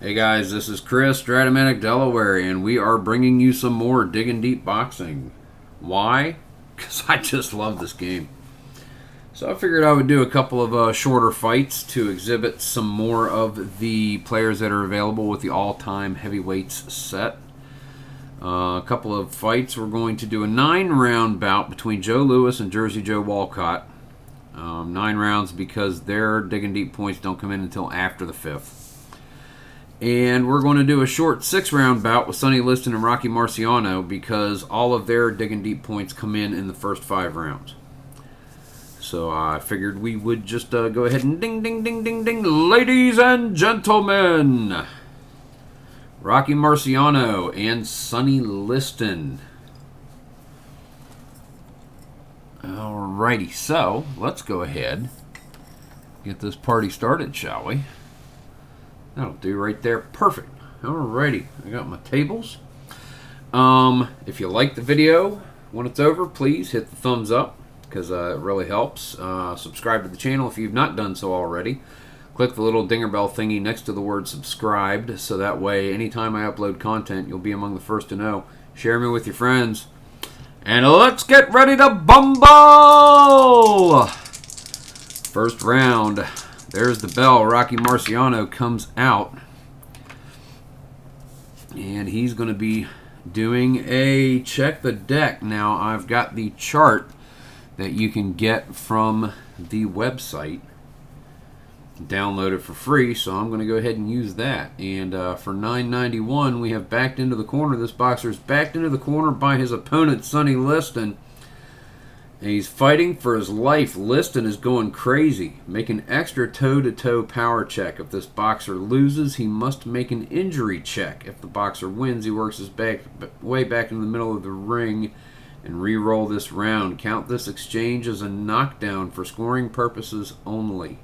Hey guys, this is Chris, strat-o-matic Delaware, and we are bringing you some more Diggin' Deep boxing. Why? Because I just love this game. So I figured I would do a couple of shorter fights to exhibit some more of the players that are available with the all-time heavyweights set. A couple of fights. We're going to do a 9-round bout between Joe Louis and Jersey Joe Walcott. 9 rounds because their Diggin' Deep points don't come in until after the 5th. And we're going to do a short 6-round bout with Sonny Liston and Rocky Marciano because all of their Diggin' Deep points come in the first 5 rounds. So I figured we would just go ahead and ding, ding, ding, ding, ding. Ladies and gentlemen, Rocky Marciano and Sonny Liston. Alrighty, so let's go ahead get this party started, shall we? That'll do right there. Perfect. Alrighty, I got my tables. If you like the video when it's over, please hit the thumbs up because it really helps. Subscribe to the channel if you've not done so already. Click the little dinger bell thingy next to the word subscribed so that way anytime I upload content you'll be among the first to know. Share me with your friends. And let's get ready to bumble! First round. There's the bell. Rocky Marciano comes out. And he's going to be doing a check the deck. Now, I've got the chart that you can get from the website. Download it for free, so I'm going to go ahead and use that. And for $9.91, we have backed into the corner. This boxer is backed into the corner by his opponent, Sonny Liston. And he's fighting for his life. Liston is going crazy, making extra toe-to-toe power check. If this boxer loses, he must make an injury check. If the boxer wins, he works his way back in the middle of the ring and re-roll this round. Count this exchange as a knockdown for scoring purposes only.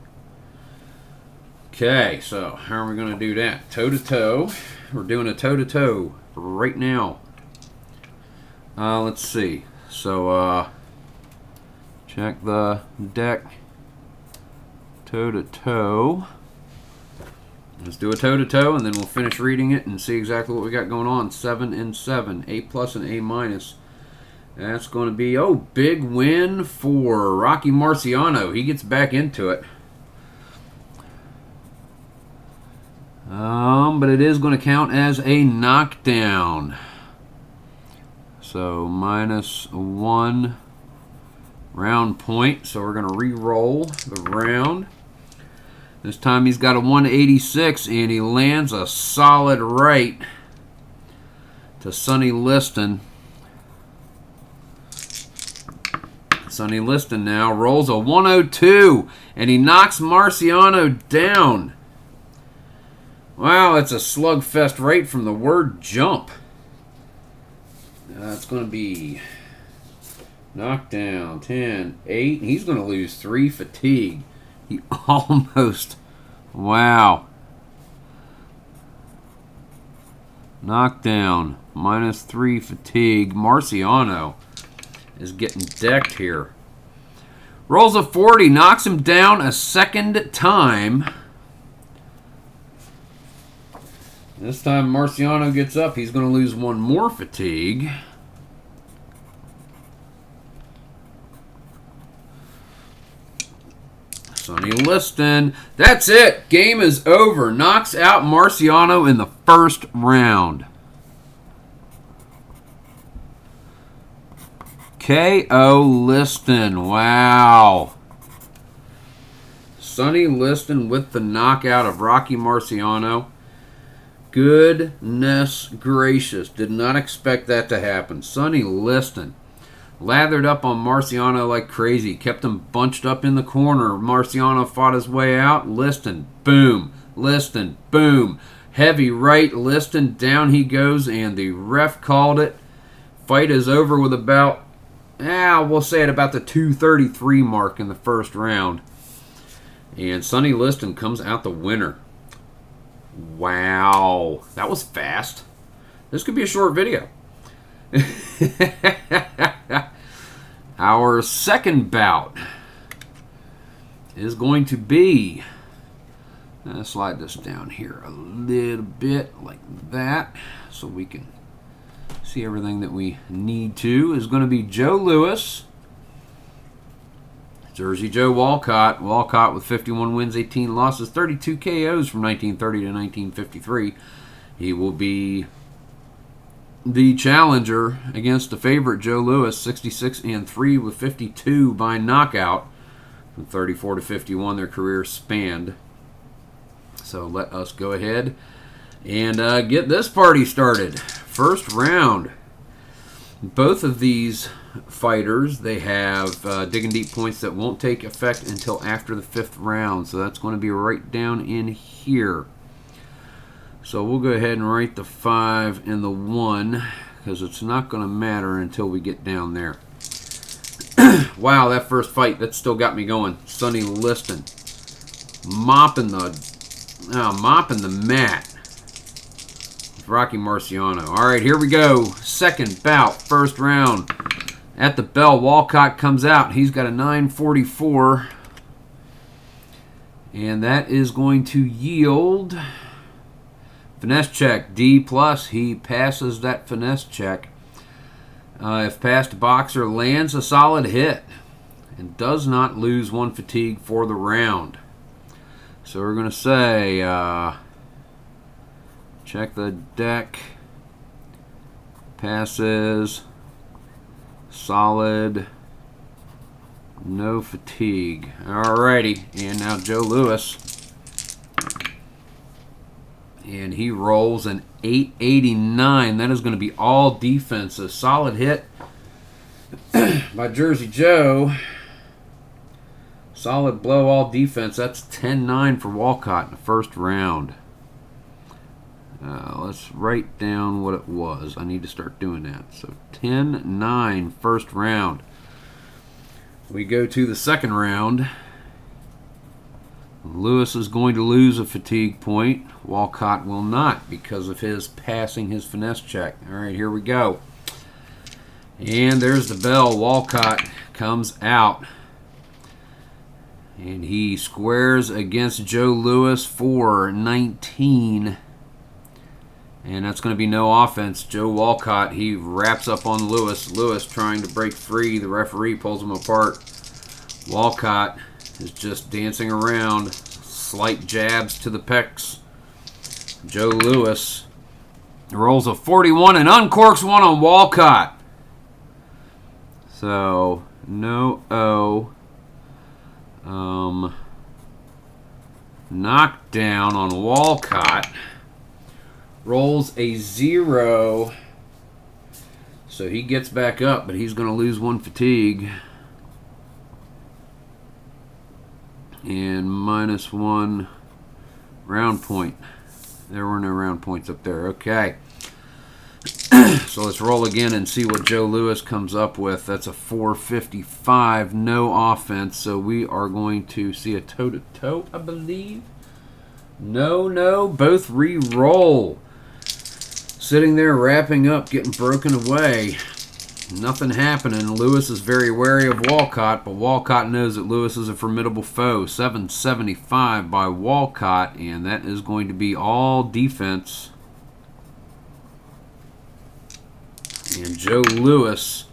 Okay, so how are we going to do that? Toe-to-toe. We're doing a toe-to-toe right now. Let's see. So, check the deck. Toe-to-toe. Let's do a toe-to-toe, and then we'll finish reading it and see exactly what we got going on. 7 and 7. A+ and A-. That's going to be, big win for Rocky Marciano. He gets back into it. But it is going to count as a knockdown. So, -1 round point. So we're going to re-roll the round. This time he's got a 186, and he lands a solid right to Sonny Liston. Sonny Liston now rolls a 102, and he knocks Marciano down. Wow, it's a slugfest right from the word jump. It's going to be knockdown, 10, 8. He's going to lose 3 fatigue. He almost, wow. Knockdown, -3 fatigue. Marciano is getting decked here. Rolls a 40, knocks him down a second time. This time Marciano gets up. He's going to lose 1 more fatigue. Sonny Liston. That's it. Game is over. Knocks out Marciano in the first round. KO Liston. Wow. Sonny Liston with the knockout of Rocky Marciano. Goodness gracious. Did not expect that to happen. Sonny Liston lathered up on Marciano like crazy. Kept him bunched up in the corner. Marciano fought his way out. Liston, boom. Liston, boom. Heavy right. Liston, down he goes, and the ref called it. Fight is over with about, we'll say at about the 2:33 mark in the first round. And Sonny Liston comes out the winner. Wow, that was fast. This could be a short video. Our second bout is going to be Slide this down here a little bit like that so we can see everything that we need to. Is going to be Joe Louis. Jersey Joe Walcott. Walcott with 51 wins, 18 losses, 32 KOs from 1930 to 1953. He will be the challenger against the favorite Joe Louis, 66-3 with 52 by knockout. From 34 to 51, their careers spanned. So let us go ahead and get this party started. First round. Both of these fighters, they have digging deep points that won't take effect until after the 5th round. So that's going to be right down in here. So we'll go ahead and write the 5 and the 1 because it's not going to matter until we get down there. Wow, that first fight, that still got me going. Sonny Liston mopping the mat. Rocky Marciano. All right, here we go. Second bout, first round. At the bell, Walcott comes out. He's got a 944. And that is going to yield finesse check, D+. He passes that finesse check. If past boxer lands a solid hit and does not lose 1 fatigue for the round. So we're going to say, check the deck, passes, solid, no fatigue. Alrighty, and now Joe Louis. And he rolls an 889. That is going to be all defense. A solid hit by Jersey Joe. Solid blow, all defense. That's 10-9 for Walcott in the first round. Let's write down what it was. I need to start doing that. So 10-9 first round. We go to the second round. Louis is going to lose a fatigue point. Walcott will not because of his passing his finesse check. All right, here we go. And there's the bell. Walcott comes out. And he squares against Joe Louis for 19. And that's going to be no offense. Joe Walcott, he wraps up on Louis. Louis trying to break free. The referee pulls him apart. Walcott is just dancing around. Slight jabs to the pecs. Joe Louis rolls a 41 and uncorks one on Walcott. So, no O. Knockdown on Walcott. Rolls a 0. So he gets back up, but he's going to lose 1 fatigue. And -1 round point. There were no round points up there. Okay. So let's roll again and see what Joe Louis comes up with. That's a 455. No offense. So we are going to see a toe-to-toe, I believe. No. Both re-roll. Sitting there wrapping up, getting broken away. Nothing happening. Louis is very wary of Walcott, but Walcott knows that Louis is a formidable foe. 775 by Walcott, and that is going to be all defense. And Joe Louis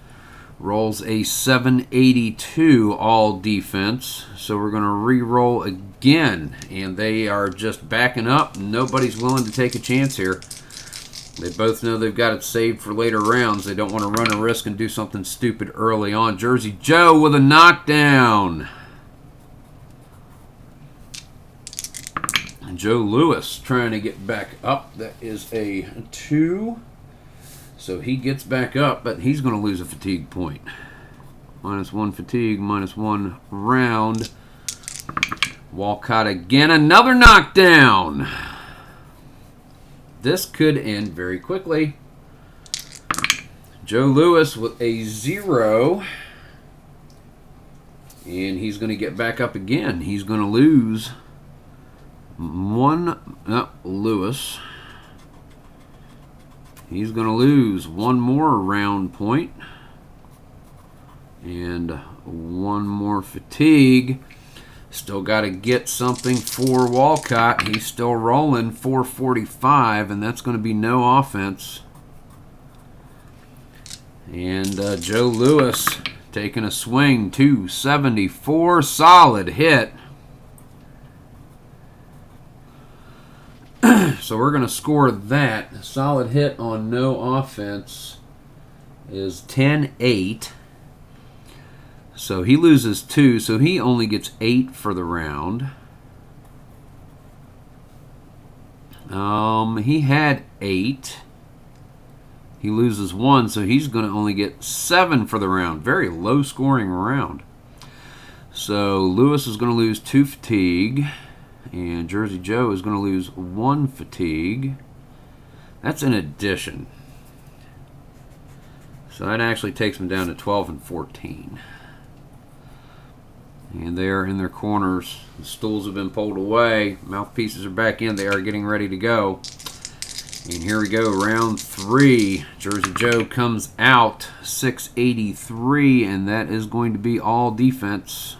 rolls a 782 all defense. So we're going to re-roll again, and they are just backing up. Nobody's willing to take a chance here. They both know they've got it saved for later rounds. They don't want to run a risk and do something stupid early on. Jersey Joe with a knockdown. And Joe Louis trying to get back up. That is a 2. So he gets back up, but he's going to lose a fatigue point. -1 fatigue, -1 round. Walcott again, another knockdown. This could end very quickly. Joe Louis with a 0. And he's going to get back up again. He's going to lose Louis. He's going to lose 1 more round point. And 1 more fatigue. Still got to get something for Walcott. He's still rolling 445, and that's going to be no offense. And Joe Lewis taking a swing, 274, solid hit. So we're going to score that. Solid hit on no offense is 10-8. So he loses 2, so he only gets 8 for the round. He had 8. He loses 1, so he's going to only get 7 for the round. Very low scoring round. So Lewis is going to lose 2 fatigue. And Jersey Joe is going to lose 1 fatigue. That's an addition. So that actually takes them down to 12 and 14. And they are in their corners. The stools have been pulled away. Mouthpieces are back in. They are getting ready to go. And here we go, round 3. Jersey Joe comes out 683, and that is going to be all defense.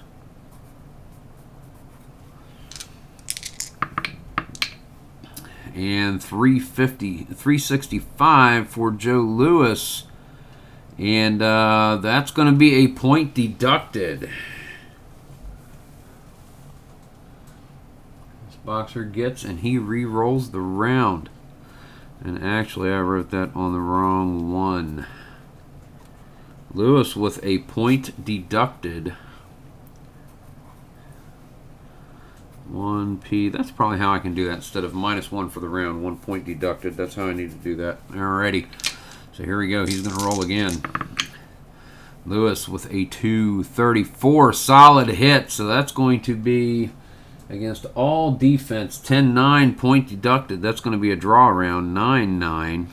And 365 for Joe Lewis. And that's going to be a point deducted. This boxer gets, and he re-rolls the round. And actually, I wrote that on the wrong one. Lewis with a point deducted. 1P. That's probably how I can do that. Instead of -1 for the round, 1 point deducted. That's how I need to do that. Alrighty. So here we go. He's going to roll again. Lewis with a 234. Solid hit. So that's going to be against all defense. 10-9 point deducted. That's going to be a draw round. 9-9.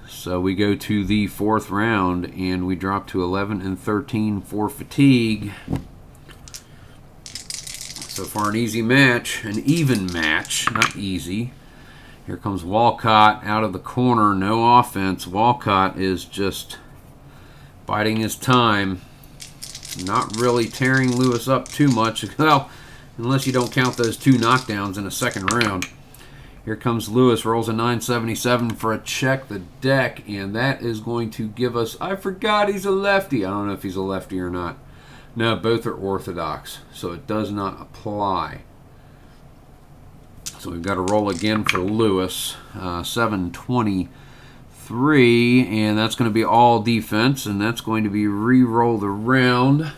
So we go to the 4th round and we drop to 11 and 13 for fatigue. So far an easy match, an even match, not easy. Here comes Walcott out of the corner, no offense. Walcott is just biding his time, not really tearing Lewis up too much. Well, unless you don't count those 2 knockdowns in the 2nd round. Here comes Lewis, rolls a 977 for a check the deck, and that is going to give us, I forgot he's a lefty. I don't know if he's a lefty or not. No, both are orthodox, so it does not apply. So we've got to roll again for Lewis. 723, and that's going to be all defense, and that's going to be re-roll the round.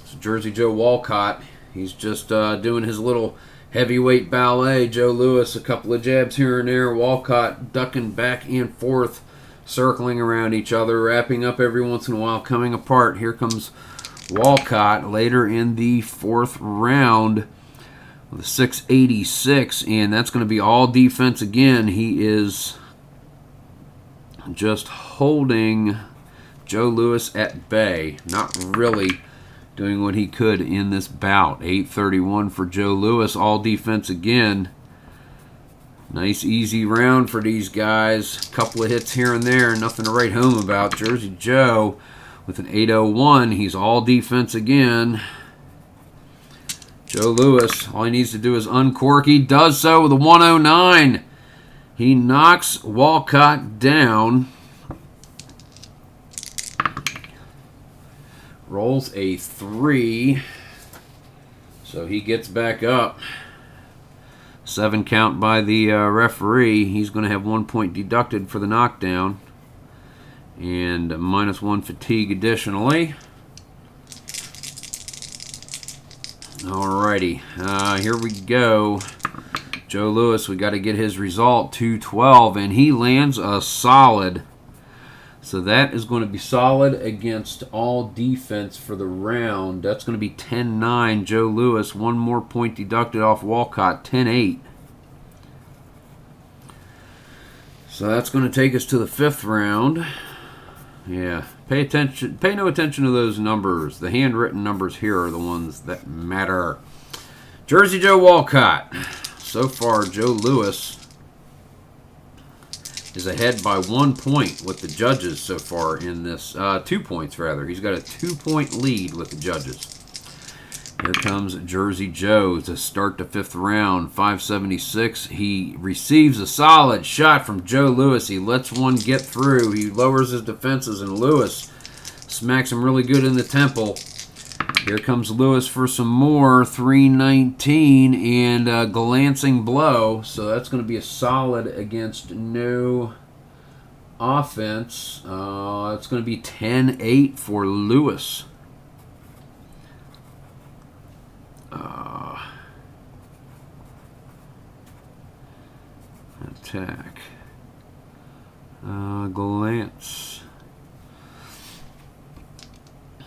So Jersey Joe Walcott, he's just doing his little heavyweight ballet. Joe Lewis, a couple of jabs here and there. Walcott ducking back and forth, circling around each other, wrapping up every once in a while, coming apart. Here comes Walcott later in the 4th round with a 686, and that's going to be all defense again. He is just holding Joe Lewis at bay, not really doing what he could in this bout. 831 for Joe Lewis, all defense again. Nice easy round for these guys. Couple of hits here and there, nothing to write home about. Jersey Joe with an 801, he's all defense again. Joe Lewis, all he needs to do is uncork. He does so with a 109. He knocks Walcott down. Rolls a 3. So he gets back up. 7 count by the referee. He's going to have 1 point deducted for the knockdown. And -1 fatigue additionally. Alrighty, here we go. Joe Lewis, we got to get his result, 212, and he lands a solid. So that is going to be solid against all defense for the round. That's going to be 10-9. Joe Lewis, 1 more point deducted off Walcott, 10-8. So that's going to take us to the 5th round. Yeah, pay attention. Pay no attention to those numbers. The handwritten numbers here are the ones that matter. Jersey Joe Walcott. So far, Joe Lewis is ahead by 1 point with the judges so far in this. 2 points, rather. He's got a 2-point lead with the judges. Here comes Jersey Joe to start the 5th round, 576. He receives a solid shot from Joe Louis. He lets one get through. He lowers his defenses, and Louis smacks him really good in the temple. Here comes Louis for some more, 319, and a glancing blow. So that's going to be a solid against no offense. It's going to be 10-8 for Louis. Attack. Glance.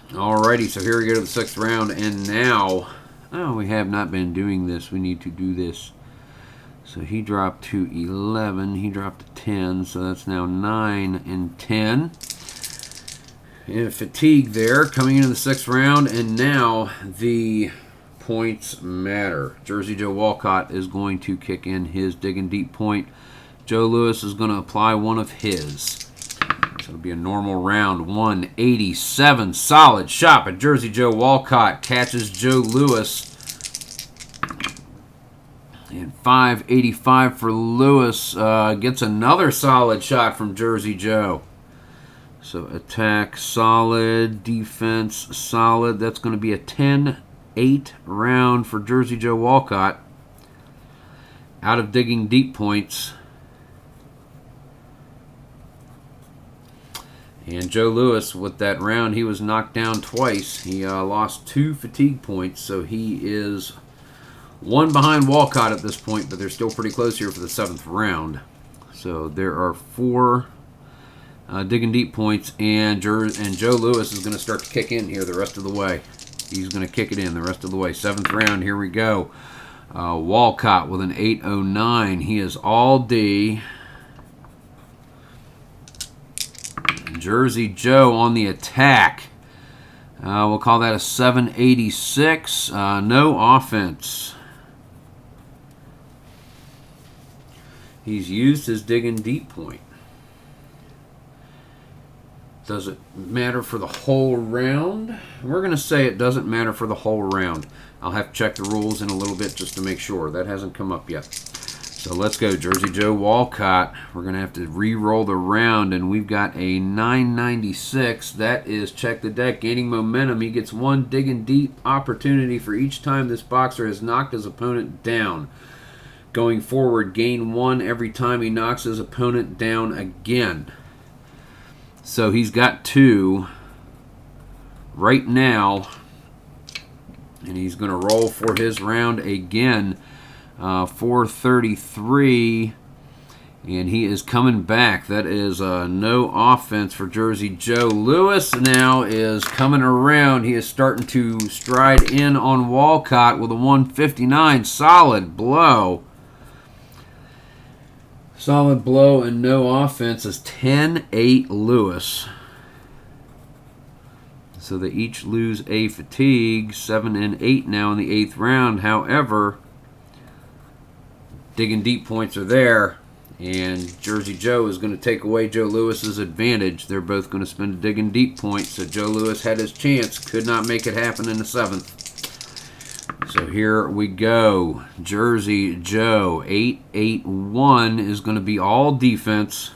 Alrighty, so here we go to the 6th round, and now, we have not been doing this. We need to do this. So he dropped to 11. He dropped to 10, so that's now 9 and 10. And fatigue there coming into the 6th round, and now the points matter. Jersey Joe Walcott is going to kick in his digging deep point. Joe Louis is going to apply one of his. So it'll be a normal round. 187. Solid shot by Jersey Joe Walcott. Catches Joe Louis. And 585 for Louis. Gets another solid shot from Jersey Joe. So attack solid. Defense solid. That's going to be a 10-8 round for Jersey Joe Walcott. Out of digging deep points. And Joe Louis, with that round, he was knocked down twice. He lost 2 fatigue points, so he is 1 behind Walcott at this point, but they're still pretty close here for the 7th round. So there are 4 digging deep points, and Joe Louis is going to start to kick in here the rest of the way. He's going to kick it in the rest of the way. 7th round, here we go. Walcott with an 809. He is all D. Jersey Joe on the attack. We'll call that a 786. No offense. He's used his digging deep point. Does it matter for the whole round? We're going to say it doesn't matter for the whole round. I'll have to check the rules in a little bit just to make sure. That hasn't come up yet. So let's go. Jersey Joe Walcott. We're going to have to re-roll the round, and we've got a 996. That is check the deck. Gaining momentum. He gets 1 digging deep opportunity for each time this boxer has knocked his opponent down. Going forward, gain 1 every time he knocks his opponent down again. So he's got 2 right now, and he's going to roll for his round again. 433, and he is coming back. That is no offense for Jersey Joe. Louis now is coming around. He is starting to stride in on Walcott with a 159. Solid blow. Solid blow and no offense is 10-8 Louis. So they each lose a fatigue. 7 and 8 now in the 8th round. However, digging deep points are there, and Jersey Joe is going to take away Joe Louis's advantage. They're both going to spend a digging deep point, so Joe Louis had his chance, could not make it happen in the 7th. So here we go. Jersey Joe, 881 is going to be all defense.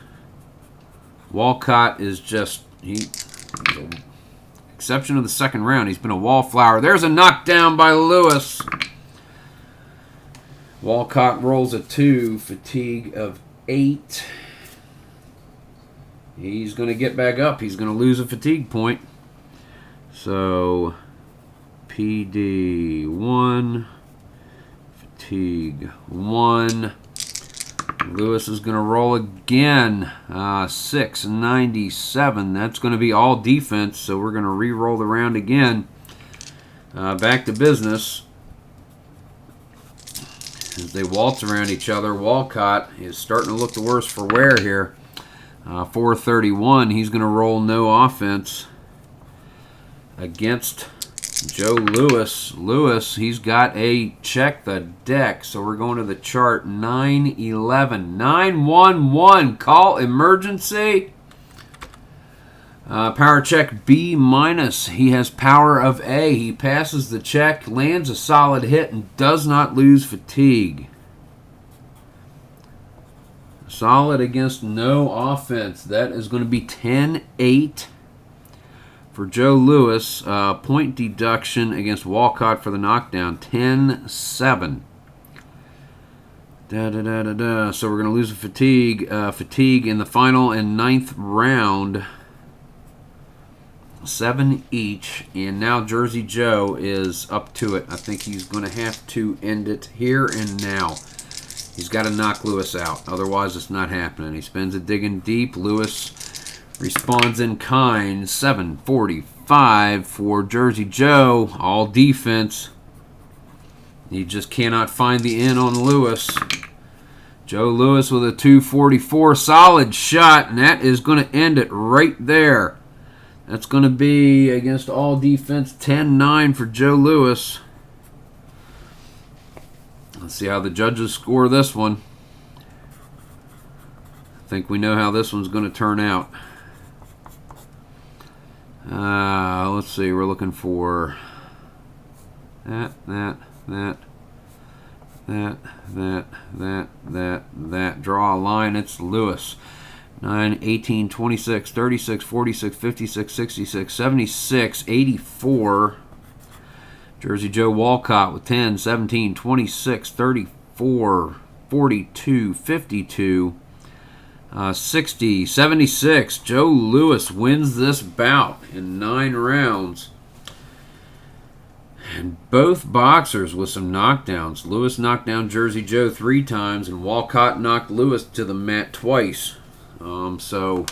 Walcott is just, exception of the 2nd round, he's been a wallflower. There's a knockdown by Louis. Walcott rolls a 2, fatigue of 8. He's going to get back up. He's going to lose a fatigue point. So, PD 1, fatigue 1. Louis is going to roll again. 697. That's going to be all defense, so we're going to re-roll the round again. Back to business. As they waltz around each other, Walcott is starting to look the worse for wear here. 431, he's going to roll no offense against Joe Louis. Louis, he's got a check the deck, so we're going to the chart. 911, 911, call emergency. Power check B minus. He has power of A. He passes the check, lands a solid hit, and does not lose fatigue. Solid against no offense. That is going to be 10-8 for Joe Lewis. Point deduction against Walcott for the knockdown. 10-7. So we're going to lose a fatigue. Fatigue in the final and 9th round. 7 each. And now Jersey Joe is up to it. I think he's going to have to end it here and now. He's got to knock Lewis out. Otherwise, it's not happening. He spends it digging deep. Lewis responds in kind. 7-45 for Jersey Joe. All defense. He just cannot find the in on Lewis. Joe Lewis with a 244. Solid shot, and that is going to end it right there. That's going to be, against all defense, 10-9 for Joe Lewis. Let's see how the judges score this one. I think we know how this one's going to turn out. Let's see. We're looking for that. Draw a line. It's Lewis. 9, 18, 26, 36, 46, 56, 66, 76, 84. Jersey Joe Walcott with 10, 17, 26, 34, 42, 52, 60, 76. Joe Lewis wins this bout in 9 rounds. And both boxers with some knockdowns. Lewis knocked down Jersey Joe 3 times, and Walcott knocked Lewis to the mat twice. So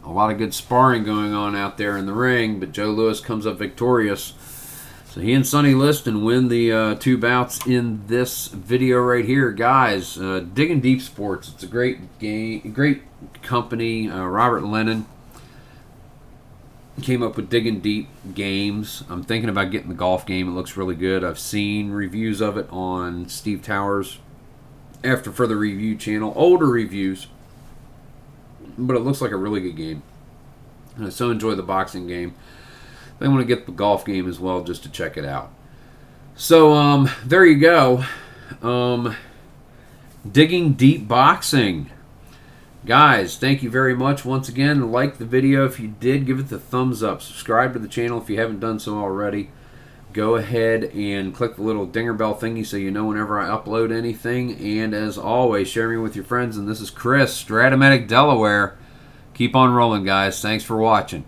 a lot of good sparring going on out there in the ring, but Joe Lewis comes up victorious. So he and Sonny Liston win the 2 bouts in this video right here. Guys, Diggin Deep Sports. It's a great game, great company. Robert Lennon came up with Diggin Deep games. I'm thinking about getting the golf game. It looks really good. I've seen reviews of it on Steve Towers' After Further Review channel. Older reviews. But it looks like a really good game. And I so enjoy the boxing game. I want to get the golf game as well just to check it out. So, there you go. Digging Deep Boxing. Guys, thank you very much once again. Like the video if you did. Give it the thumbs up. Subscribe to the channel if you haven't done so already. Go ahead and click the little dinger bell thingy so you know whenever I upload anything. And as always, share me with your friends. And this is Chris, Strat-o-matic, Delaware. Keep on rolling, guys. Thanks for watching.